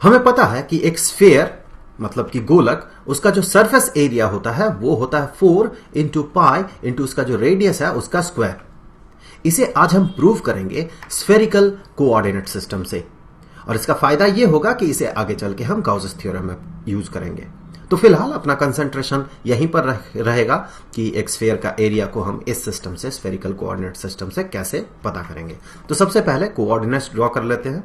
हमें पता है कि एक स्फीयर मतलब कि गोलक, उसका जो सरफेस एरिया होता है वो होता है 4 इंटू पाई इंटू उसका जो रेडियस है उसका स्क्वायर। इसे आज हम प्रूव करेंगे स्फेरिकल कोऑर्डिनेट सिस्टम से, और इसका फायदा ये होगा कि इसे आगे चल के हम गाउस थ्योरम में यूज करेंगे। तो फिलहाल अपना कंसंट्रेशन यहीं पर रहेगा कि एक स्फीयर का एरिया को हम इस सिस्टम से, स्फेरिकल कोऑर्डिनेट सिस्टम से कैसे पता करेंगे। तो सबसे पहले कोऑर्डिनेट्स ड्रॉ कर लेते हैं,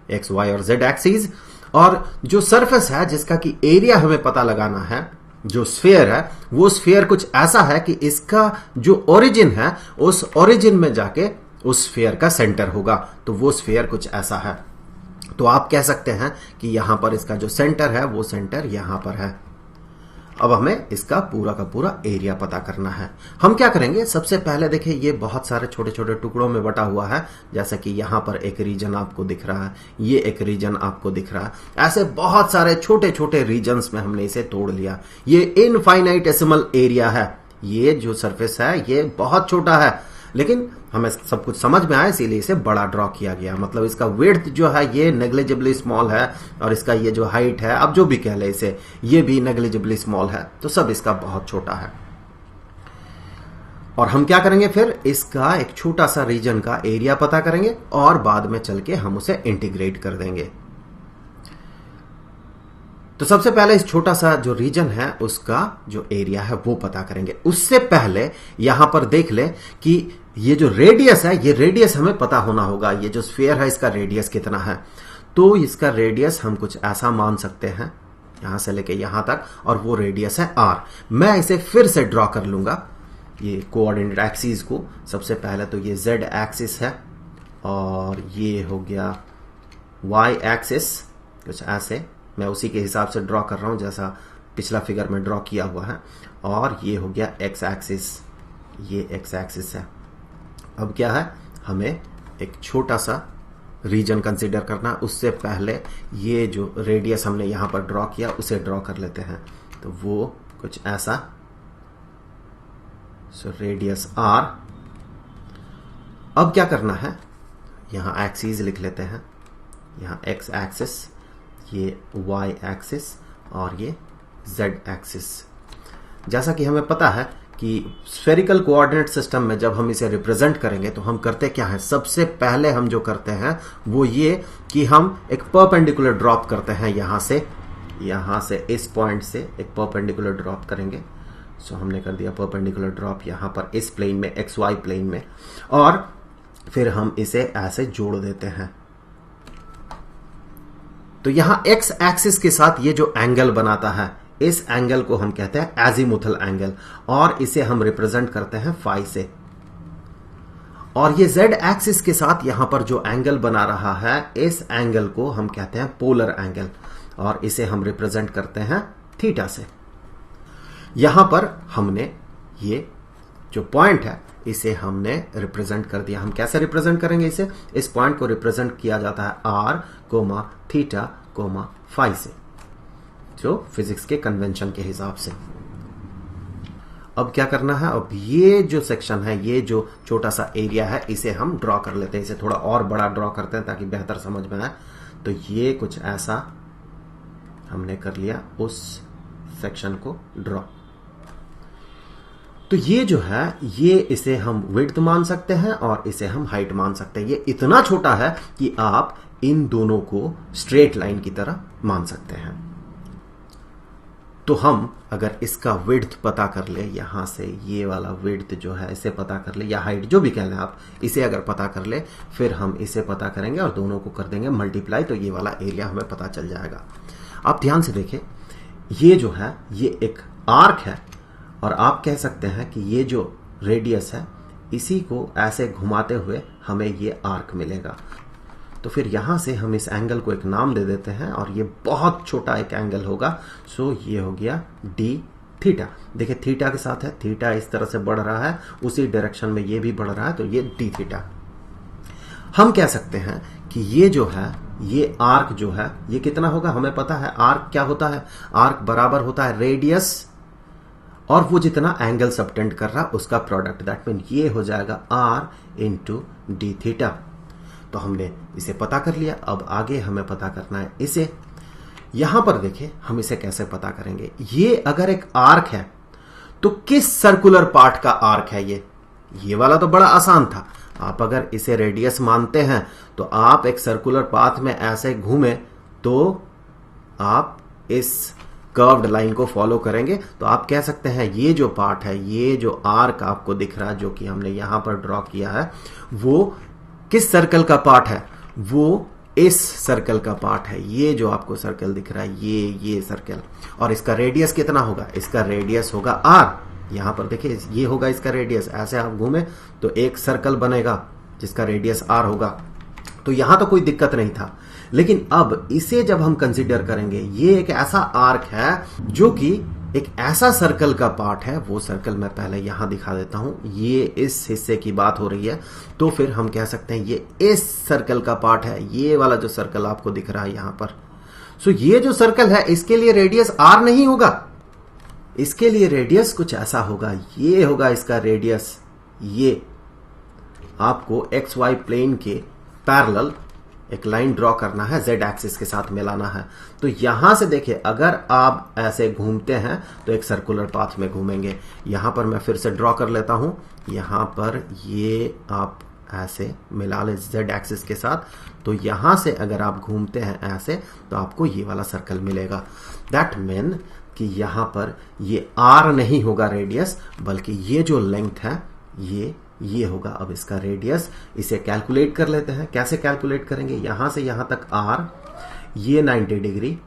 एक्स वाई और जेड एक्सिस, और जो सरफेस है जिसका कि एरिया हमें पता लगाना है, जो स्फीयर है वो स्फीयर कुछ ऐसा है कि इसका जो ओरिजिन है उस ओरिजिन में जाके उस स्फीयर का सेंटर होगा। तो वो स्फीयर कुछ ऐसा है। तो आप कह सकते हैं कि यहां पर इसका जो सेंटर है वो सेंटर यहां पर है। अब हमें इसका पूरा का पूरा एरिया पता करना है। हम क्या करेंगे, सबसे पहले देखिए ये बहुत सारे छोटे छोटे टुकड़ों में बटा हुआ है, जैसा कि यहां पर एक रीजन आपको दिख रहा है, ये एक रीजन आपको दिख रहा है, ऐसे बहुत सारे छोटे छोटे रीजन्स में हमने इसे तोड़ लिया। ये इनफाइनाइटेसिमल एरिया है, ये जो सरफेस है ये बहुत छोटा है, लेकिन हमें सब कुछ समझ में आया इसीलिए इसे बड़ा ड्रॉ किया गया। मतलब इसका विड्थ जो है ये नेग्लिजिबली स्मॉल है, और इसका ये जो हाइट है, अब जो भी कह ले इसे, ये भी नेग्लिजिबली स्मॉल है। तो सब इसका बहुत छोटा है। और हम क्या करेंगे फिर, इसका एक छोटा सा रीजन का एरिया पता करेंगे और बाद में चल के हम उसे इंटीग्रेट कर देंगे। तो सबसे पहले इस छोटा सा जो रीजन है उसका जो एरिया है वो पता करेंगे। उससे पहले यहां पर देख ले कि ये जो रेडियस है, ये रेडियस हमें पता होना होगा। ये जो स्फीयर है इसका रेडियस कितना है, तो इसका रेडियस हम कुछ ऐसा मान सकते हैं यहां से लेके यहां तक, और वो रेडियस है r। मैं इसे फिर से ड्रॉ कर लूंगा ये कोऑर्डिनेट एक्सिस को। सबसे पहले तो ये z एक्सिस है और ये हो गया y एक्सिस, कुछ ऐसे मैं उसी के हिसाब से ड्रॉ कर रहा हूं जैसा पिछला फिगर में ड्रॉ किया हुआ है। और ये हो गया x एक्सिस, ये x एक्सिस है। अब क्या है, हमें एक छोटा सा रीजन कंसीडर करना। उससे पहले ये जो रेडियस हमने यहां पर ड्रॉ किया उसे ड्रॉ कर लेते हैं। तो वो कुछ ऐसा, सो रेडियस r। अब क्या करना है, यहां एक्सिस लिख लेते हैं, यहां x एक्सिस, ये y एक्सिस और ये z एक्सिस। जैसा कि हमें पता है कि स्फेरिकल कोऑर्डिनेट सिस्टम में जब हम इसे रिप्रेजेंट करेंगे तो हम करते क्या है, सबसे पहले हम जो करते हैं वो ये कि हम एक परपेंडिकुलर ड्रॉप करते हैं। यहां से इस पॉइंट से एक परपेंडिकुलर ड्रॉप करेंगे। सो हमने कर दिया परपेंडिकुलर ड्रॉप यहां पर इस प्लेन में, XY प्लेन में, और फिर हम इसे ऐसे जोड़ देते हैं। तो यहां x एक्सिस के साथ ये जो एंगल बनाता है, इस एंगल को हम कहते हैं एजीमुथल एंगल, और इसे हम रिप्रेजेंट करते हैं फाई से। और ये z एक्सिस के साथ यहां पर जो एंगल बना रहा है, इस एंगल को हम कहते हैं पोलर एंगल, और इसे हम रिप्रेजेंट करते हैं थीटा से। यहां पर हमने ये जो पॉइंट है इसे हमने रिप्रेजेंट कर दिया। हम कैसे रिप्रेजेंट करेंगे इसे, इस पॉइंट को रिप्रेजेंट किया जाता है r, थीटा, फाई से, जो फिजिक्स के कन्वेंशन के हिसाब से। अब क्या करना है, अब ये जो सेक्शन है, ये जो छोटा सा एरिया है, इसे हम ड्रॉ कर लेते हैं। इसे थोड़ा और बड़ा ड्रॉ करते हैं ताकि बेहतर समझ में आए। तो ये कुछ ऐसा हमने कर लिया, उस सेक्शन को ड्रॉ। तो ये जो है, ये इसे हम विड्थ मान सकते हैं और इसे हम हाइट मान सकते हैं। ये इतना छोटा है कि आप इन दोनों को स्ट्रेट लाइन की तरह मान सकते हैं। तो हम अगर इसका विड्थ पता कर ले, यहां से ये वाला विड्थ जो है इसे पता कर ले, या हाइट जो भी कह लें आप, इसे अगर पता कर ले, फिर हम इसे पता करेंगे और दोनों को कर देंगे मल्टीप्लाई, तो ये वाला एरिया हमें पता चल जाएगा। आप ध्यान से देखें, ये जो है ये एक आर्क है, और आप कह सकते हैं कि ये जो रेडियस है इसी को ऐसे घुमाते हुए हमें ये आर्क मिलेगा। तो फिर यहां से हम इस एंगल को एक नाम दे देते हैं, और ये बहुत छोटा एक एंगल होगा। सो ये हो गया डी थीटा। देखिए थीटा के साथ है, थीटा इस तरह से बढ़ रहा है, उसी डायरेक्शन में ये भी बढ़ रहा है, तो ये डी थीटा। हम कह सकते हैं कि ये जो है, ये आर्क जो है, ये कितना होगा, हमें पता है आर्क क्या होता है। आर्क बराबर होता है रेडियस और वो जितना एंगल सबटेंड कर रहा उसका प्रोडक्ट। दैट मीन ये हो जाएगा r इंटू डी थीटा। तो हमने इसे पता कर लिया। अब आगे हमें पता करना है इसे, यहां पर देखिए हम इसे कैसे पता करेंगे। ये अगर एक आर्क है तो किस सर्कुलर पार्ट का आर्क है ये वाला तो बड़ा आसान था। आप अगर इसे रेडियस मानते हैं तो आप एक सर्कुलर पाथ में ऐसे घूमे तो आप इस कर्व्ड लाइन को फॉलो करेंगे, तो आप कह सकते हैं ये जो पार्ट है, ये जो आर्क आपको दिख रहा है जो कि हमने यहां पर ड्रॉ किया है, वो किस सर्कल का पार्ट है? वो इस सर्कल का पार्ट है। ये जो आपको सर्कल दिख रहा है ये सर्कल, और इसका रेडियस कितना होगा? इसका रेडियस होगा आर। यहां पर देखिए ये होगा इसका रेडियस। ऐसे आप घूमे तो एक सर्कल बनेगा जिसका रेडियस आर होगा। तो यहां तो कोई दिक्कत नहीं था, लेकिन अब इसे जब हम कंसीडर करेंगे, ये एक ऐसा आर्क है जो कि एक ऐसा सर्कल का पार्ट है। वो सर्कल मैं पहले यहां दिखा देता हूं, ये इस हिस्से की बात हो रही है, तो फिर हम कह सकते हैं ये इस सर्कल का पार्ट है, ये वाला जो सर्कल आपको दिख रहा है यहां पर। सो ये जो सर्कल है इसके लिए रेडियस आर नहीं होगा, इसके लिए रेडियस कुछ ऐसा होगा, ये होगा इसका रेडियस। ये आपको एक्स वाई प्लेन के पैरेलल एक लाइन ड्रॉ करना है, जेड एक्सिस के साथ मिलाना है। तो यहां से देखिए अगर आप ऐसे घूमते हैं तो एक सर्कुलर पाथ में घूमेंगे। यहां पर मैं फिर से ड्रॉ कर लेता हूं, यहां पर ये आप ऐसे मिला ले जेड एक्सिस के साथ, तो यहां से अगर आप घूमते हैं ऐसे तो आपको ये वाला सर्कल मिलेगा। दैट मीन कि यहां पर ये आर नहीं होगा रेडियस, बल्कि ये जो लेंथ है ये होगा अब इसका रेडियस। इसे कैलकुलेट कर लेते हैं। कैसे कैलकुलेट करेंगे? यहां से यहां तक आर, ये 90 डिग्री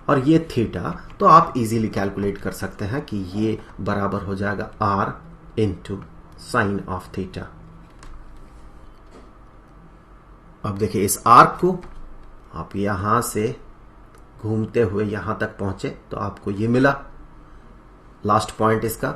और ये थीटा, तो आप इजीली कैलकुलेट कर सकते हैं कि ये बराबर हो जाएगा are into sine of theta. अब देखिए इस आर्क को आप यहां से घूमते हुए यहां तक पहुंचे तो आपको ये मिला लास्ट पॉइंट इसका।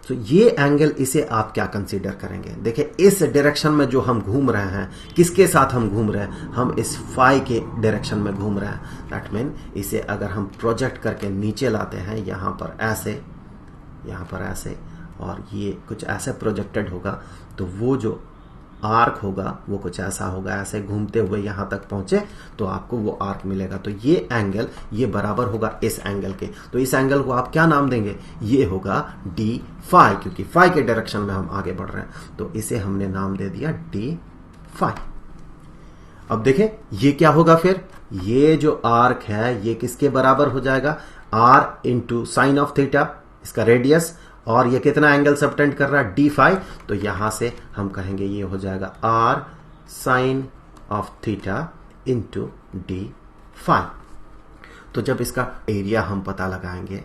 तो ये एंगल, इसे आप क्या कंसीडर करेंगे? देखिए इस डायरेक्शन में जो हम घूम रहे हैं, किसके साथ हम घूम रहे हैं? हम इस फाई के डायरेक्शन में घूम रहे हैं। दैट मीन इसे अगर हम प्रोजेक्ट करके नीचे लाते हैं, यहां पर ऐसे, यहां पर ऐसे, और ये कुछ ऐसे प्रोजेक्टेड होगा, तो वो जो आर्क होगा वो कुछ ऐसा होगा, ऐसे घूमते हुए यहां तक पहुंचे तो आपको वो आर्क मिलेगा। तो ये एंगल ये बराबर होगा इस एंगल के। तो इस एंगल को आप क्या नाम देंगे? ये होगा डी फाई, क्योंकि फाई के डायरेक्शन में हम आगे बढ़ रहे हैं, तो इसे हमने नाम दे दिया डी फाई। अब देखें ये क्या होगा फिर? ये जो आर्क है ये किसके बराबर हो जाएगा? Are into sine of theta, इसका रेडियस, और ये कितना एंगल सबटेंड कर रहा है? D phi. तो यहां से हम कहेंगे ये हो जाएगा R sine of theta into D phi. तो जब इसका एरिया हम पता लगाएंगे,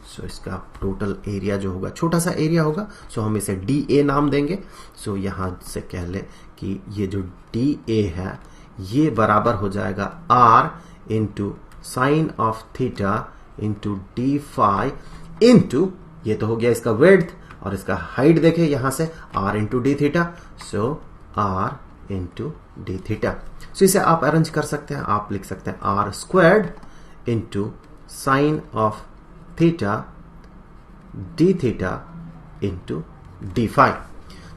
सो इसका टोटल एरिया जो होगा, छोटा सा एरिया होगा, सो हम इसे डी ए नाम देंगे। सो यहां से कह ले कि ये जो डी ए है ये बराबर हो जाएगा are into sine of theta into D phi into, ये तो हो गया इसका विड्थ, और इसका हाइट देखें यहां से r into d theta, so r into d theta. So इसे आप अरेंज कर सकते हैं, आप लिख सकते हैं r squared into sine of theta d theta into D phi.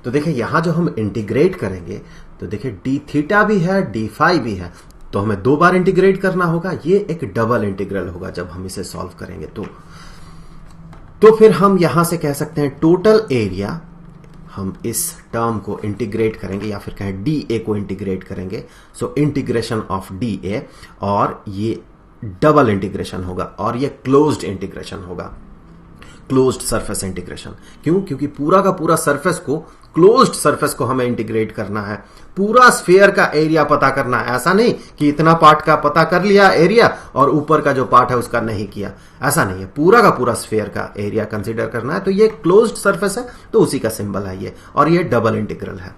तो देखिए यहां जो हम इंटीग्रेट करेंगे तो देखिए डी थीटा भी है, डी फाई भी है, तो हमें 2 बार इंटीग्रेट करना होगा। ये एक डबल इंटीग्रल होगा जब हम इसे सॉल्व करेंगे। तो फिर हम यहां से कह सकते हैं टोटल एरिया, हम इस टर्म को इंटीग्रेट करेंगे या फिर कहें डी ए को इंटीग्रेट करेंगे। सो इंटीग्रेशन ऑफ डी ए, और ये डबल इंटीग्रेशन होगा और ये क्लोज्ड इंटीग्रेशन होगा, क्लोज्ड सरफेस इंटीग्रेशन। क्यों? क्योंकि पूरा का पूरा सरफेस को, क्लोज्ड सरफेस को हमें इंटीग्रेट करना है, पूरा स्फीयर का एरिया पता करना है। ऐसा नहीं कि इतना पार्ट का पता कर लिया एरिया और ऊपर का जो पार्ट है उसका नहीं किया, ऐसा नहीं है। पूरा का पूरा स्फीयर का एरिया कंसीडर करना है। तो ये क्लोज्ड सरफेस है तो उसी का सिंबल है ये, और ये डबल इंटीग्रल है,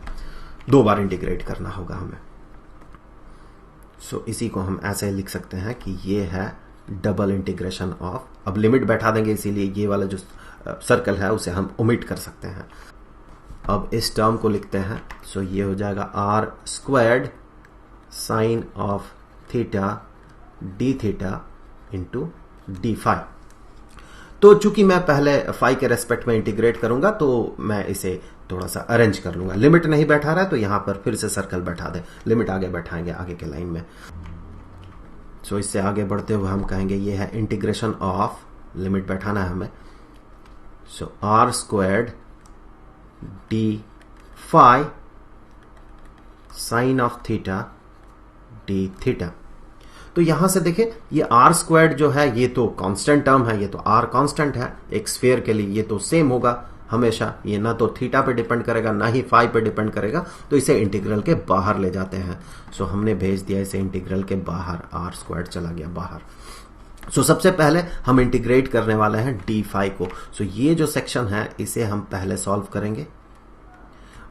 2 बार इंटीग्रेट करना होगा हमें। सो इसी को हम ऐसे लिख सकते हैं कि ये है डबल इंटीग्रेशन ऑफ, अब लिमिट बैठा देंगे इसीलिए ये वाला जो सर्कल है उसे हम ओमिट कर सकते हैं। अब इस टर्म को लिखते हैं, सो ये हो जाएगा r squared sine of theta d theta into D phi. तो चूंकि मैं पहले फाई के रेस्पेक्ट में इंटीग्रेट करूंगा तो मैं इसे थोड़ा सा अरेंज कर लूंगा। लिमिट नहीं बैठा रहा है तो यहां पर फिर से सर्कल बैठा दे, लिमिट आगे बैठाएंगे आगे के लाइन में। सो इससे आगे बढ़ते हुए हम कहेंगे ये है इंटीग्रेशन ऑफ, लिमिट बैठाना है हमें, so r squared d phi sine of theta d theta. तो यहां से देखें ये आर स्क्वायर्ड जो है ये तो कांस्टेंट टर्म है, ये तो आर कांस्टेंट है, एक स्फीयर के लिए ये तो सेम होगा हमेशा, ये ना तो थीटा पे डिपेंड करेगा ना ही फाई पे डिपेंड करेगा, तो इसे इंटीग्रल के बाहर ले जाते हैं। सो हमने भेज दिया इसे इंटीग्रल के बाहर, आर स्क्वायर्ड चला गया बाहर। सो सबसे पहले हम इंटीग्रेट करने वाले हैं डी फाई को। सो ये जो सेक्शन है इसे हम पहले सॉल्व करेंगे,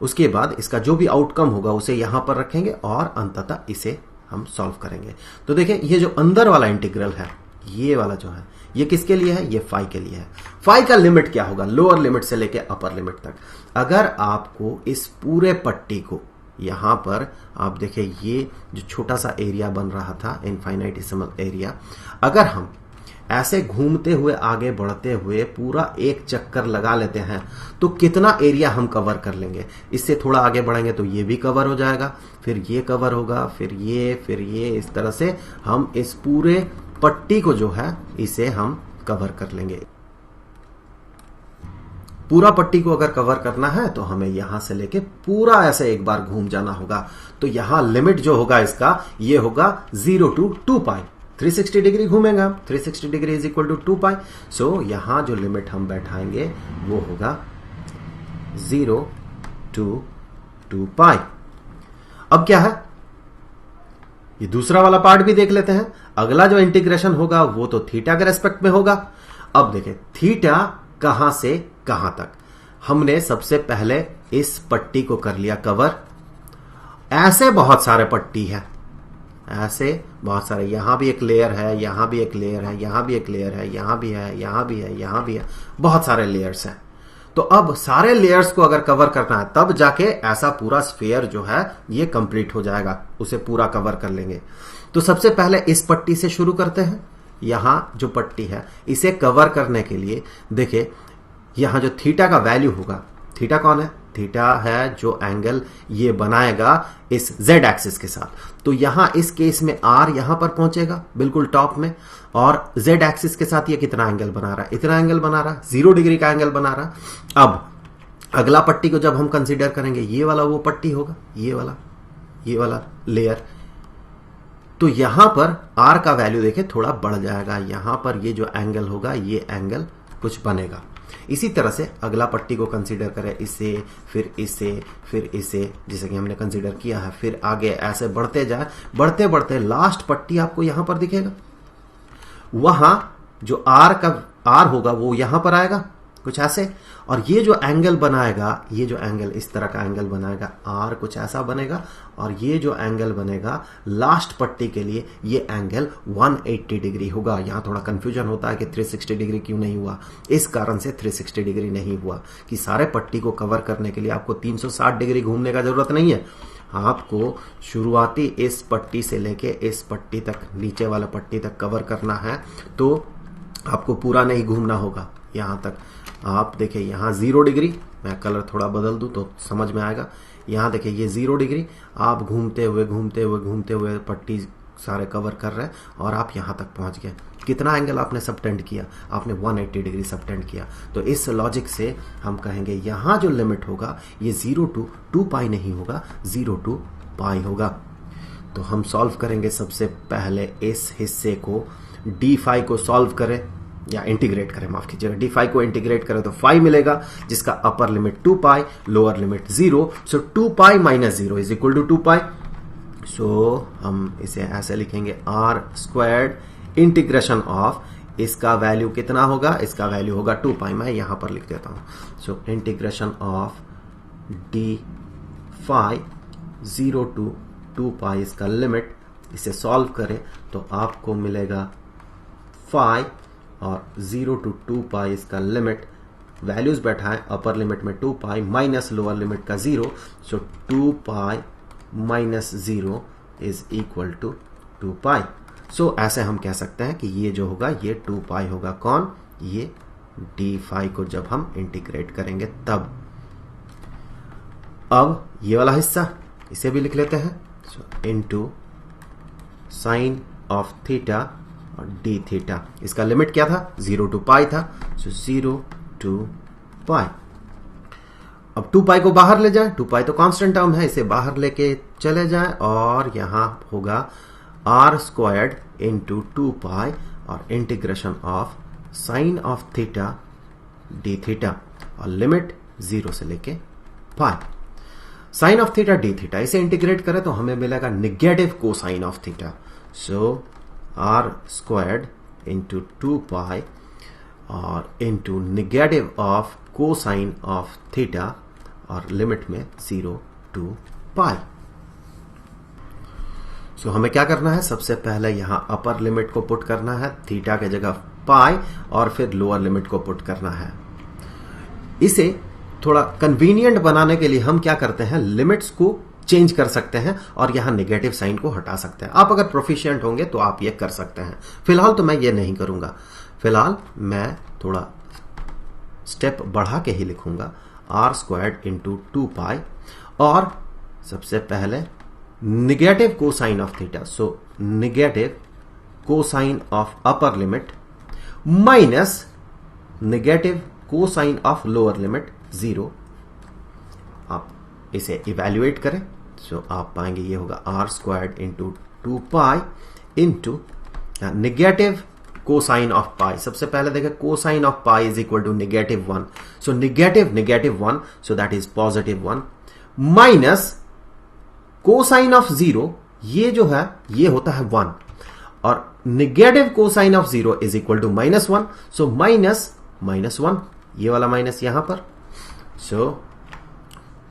उसके बाद इसका जो भी आउटकम होगा उसे यहां पर रखेंगे और अंततः इसे हम सॉल्व करेंगे। तो देखें ये जो अंदर वाला इंटीग्रल है, ये वाला जो है ये किसके लिए है, ये फाई के लिए है। फाई का लिमिट क्या होगा, लोअर लिमिट से लेके अपर लिमिट तक। अगर आपको इस पूरे पट्टी को यहां पर आप देखें ये जो छोटा सा एरिया बन रहा था इनफाइनाइटेसिमल एरिया, अगर हम ऐसे घूमते हुए आगे बढ़ते हुए पूरा एक चक्कर लगा लेते हैं तो कितना एरिया हम कवर कर लेंगे। इससे थोड़ा आगे बढ़ेंगे तो ये भी कवर हो जाएगा, फिर ये कवर होगा, फिर ये, इस तरह से हम इस पूरे पट्टी को जो है इसे हम कवर कर लेंगे। पूरा पट्टी को अगर कवर करना है तो हमें यहां से लेके पूरा ऐसे एक बार घूम जाना होगा। तो यहां लिमिट जो होगा इसका ये होगा 0 to 2 पाई, 360 डिग्री घूमेगा, 360 degree is equal to 2 pi. सो यहां जो लिमिट हम बैठाएंगे वो होगा 0 to 2 पाई। अब क्या है, ये दूसरा वाला पार्ट भी देख लेते हैं। अगला जो इंटीग्रेशन होगा वो तो थीटा के रेस्पेक्ट में होगा। अब देखें थीटा कहां से कहां तक, हमने सबसे पहले इस पट्टी को कर लिया कवर। ऐसे बहुत सारे पट्टी है, ऐसे बहुत सारे, यहां भी एक लेयर है, यहां भी एक लेयर है, यहां भी एक लेयर है, यहां भी है, यहां भी है, यहां भी है, बहुत सारे लेयर्स हैं। तो अब सारे लेयर्स को अगर कवर करना है तब जाके ऐसा पूरा स्फीयर जो है ये कंप्लीट हो जाएगा, उसे पूरा कवर कर लेंगे। तो सबसे पहले इस पट्टी से शुरू करते हैं। यहां जो पट्टी है इसे कवर करने के लिए देखिए यहां जो थीटा का वैल्यू होगा, थीटा कौन है, थीटा है जो एंगल ये बनाएगा इस z एक्सिस के साथ। तो यहां इस केस में r यहां पर पहुंचेगा बिल्कुल टॉप में, और z एक्सिस के साथ ये कितना एंगल बना रहा है, इतना एंगल बना रहा है, 0 डिग्री का एंगल बना रहा है। अब अगला पट्टी को जब हम कंसीडर करेंगे ये वाला वो पट्टी होगा, ये वाला लेयर। तो यहां पर r का वैल्यू देखें थोड़ा बढ़ जाएगा, यहां पर ये जो एंगल होगा ये एंगल कुछ बनेगा। इसी तरह से अगला पट्टी को कंसीडर करें, इसे फिर इसे फिर इसे, जैसे कि हमने कंसीडर किया है, फिर आगे ऐसे बढ़ते जाए, बढ़ते बढ़ते लास्ट पट्टी आपको यहां पर दिखेगा। वहां जो आर होगा वो यहां पर आएगा कुछ ऐसे, और ये जो एंगल बनाएगा, ये जो एंगल इस तरह का एंगल बनाएगा आर कुछ ऐसा बनेगा, और ये जो एंगल बनेगा लास्ट पट्टी के लिए ये एंगल 180 डिग्री होगा। यहां थोड़ा कंफ्यूजन होता है कि 360 डिग्री क्यों नहीं हुआ, इस कारण से 360 डिग्री नहीं हुआ कि सारे पट्टी को कवर करने के लिए आपको 360 डिग्री घूमने का जरूरत नहीं है। आपको शुरुआती इस पट्टी से लेके इस पट्टी तक, नीचे वाला पट्टी तक कवर करना है, तो आपको पूरा नहीं घूमना होगा यहां तक। आप देखिए यहां 0 डिग्री, मैं कलर थोड़ा बदल दूं तो समझ में आएगा। यहां देखिए ये 0 डिग्री, आप घूमते हुए पट्टी सारे कवर कर रहे हैं और आप यहां तक पहुंच गए। कितना एंगल आपने सबटेंड किया, आपने 180 डिग्री सबटेंड किया। तो इस लॉजिक से हम कहेंगे यहां जो लिमिट होगा ये 0 to 2 पाई नहीं होगा, 0 to पाई होगा। तो हम सॉल्व करेंगे सबसे पहले इस हिस्से को, डी फाई को सॉल्व करें या इंटीग्रेट करें, माफ कीजिएगा, डी फाई को इंटीग्रेट करें तो फाई मिलेगा जिसका upper limit 2 pi, lower limit 0। So 2 pi minus 0 is equal to 2 pi. So हम इसे ऐसे लिखेंगे आर स्क्वायर्ड इंटीग्रेशन ऑफ, इसका वैल्यू कितना होगा, इसका वैल्यू होगा 2 पाई, मैं यहां पर लिख देता हूं। So integration of d phi 0 to 2 pi इसका लिमिट, इसे सॉल्व करें तो आपको मिलेगा फाई, और 0 to 2 पाई इसका लिमिट, वैल्यूज बैठाएं, अपर लिमिट में 2 पाई माइनस लोअर लिमिट का 0। So 2 pi minus 0 is equal to 2 pi. So ऐसे हम कह सकते हैं कि ये जो होगा ये 2 पाई होगा। कौन, ये डी फाई को जब हम इंटीग्रेट करेंगे तब। अब ये वाला हिस्सा इसे भी लिख लेते हैं, सो इनटू साइन ऑफ थीटा और डी थीटा। इसका लिमिट क्या था? 0 to पाई था, सो 0 to पाई। अब 2 पाई को बाहर ले जाएं, 2 पाई तो कांस्टेंट टर्म है, इसे बाहर लेके चले जाएं और यहां होगा आर स्क्वायर्ड इंटू 2 पाई और integration of sine of theta d theta और लिमिट 0 से लेके pi. Sine of theta d theta इसे इंटीग्रेट करें तो हमें मिलेगा negative cosine of theta, so r squared into 2 pi और into negative of cosine of theta और लिमिट में 0 to पाई। सो हमें क्या करना है? सबसे पहले यहां अपर लिमिट को पुट करना है थीटा के जगह पाई और फिर लोअर लिमिट को पुट करना है। इसे थोड़ा कन्वीनियंट बनाने के लिए हम क्या करते हैं, लिमिट्स को चेंज कर सकते हैं और यहां नेगेटिव साइन को हटा सकते हैं। आप अगर प्रोफिशिएंट होंगे तो आप ये कर सकते हैं। फिलहाल तो मैं ये नहीं करूंगा, फिलहाल मैं थोड़ा स्टेप बढ़ा के ही लिखूंगा आर स्क्वायर्ड इंटू 2 पाई और सबसे पहले negative cosine of theta, so negative cosine of upper limit minus negative cosine of lower limit 0। आप इसे इवैल्यूएट करें, सो आप पाएंगे ये होगा r squared into 2 pi into negative cosine of pi. सबसे पहले देखें cosine of pi is equal to negative 1, so negative 1, so that is positive 1 minus cosine of 0, ये जो है ये होता है 1 और negative cosine of 0 is equal to -1, so -1, ये वाला माइनस यहां पर, सो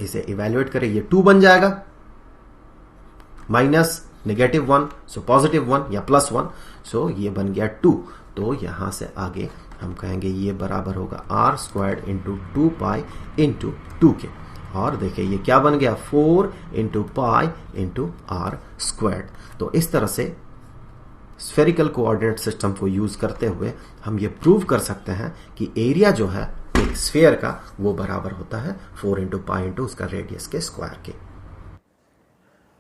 इसे इवैल्यूएट करें, ये 2 बन जाएगा माइनस -1, सो +1 या +1, सो ये बन गया 2। तो यहां से आगे हम कहेंगे ये बराबर होगा r squared into 2 pi into 2 के। और देखिए ये क्या बन गया 4 into pi into r squared. तो इस तरह से स्फेरिकल कोऑर्डिनेट सिस्टम को यूज करते हुए हम ये प्रूव कर सकते हैं कि एरिया जो है एक स्फीयर का वो बराबर होता है 4 इंटू पाई इंटू उसका रेडियस के स्क्वायर के।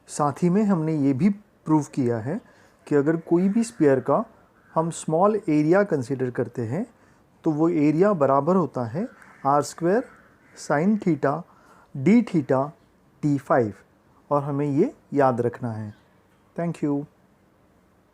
साथ ही में हमने ये भी प्रूव किया है कि अगर कोई भी स्फीयर का हम स्मॉल एरिया कंसीडर करते हैं तो वो एरिया बराबर होता है r square sine theta d theta T5 और हमें ये याद रखना है। Thank you.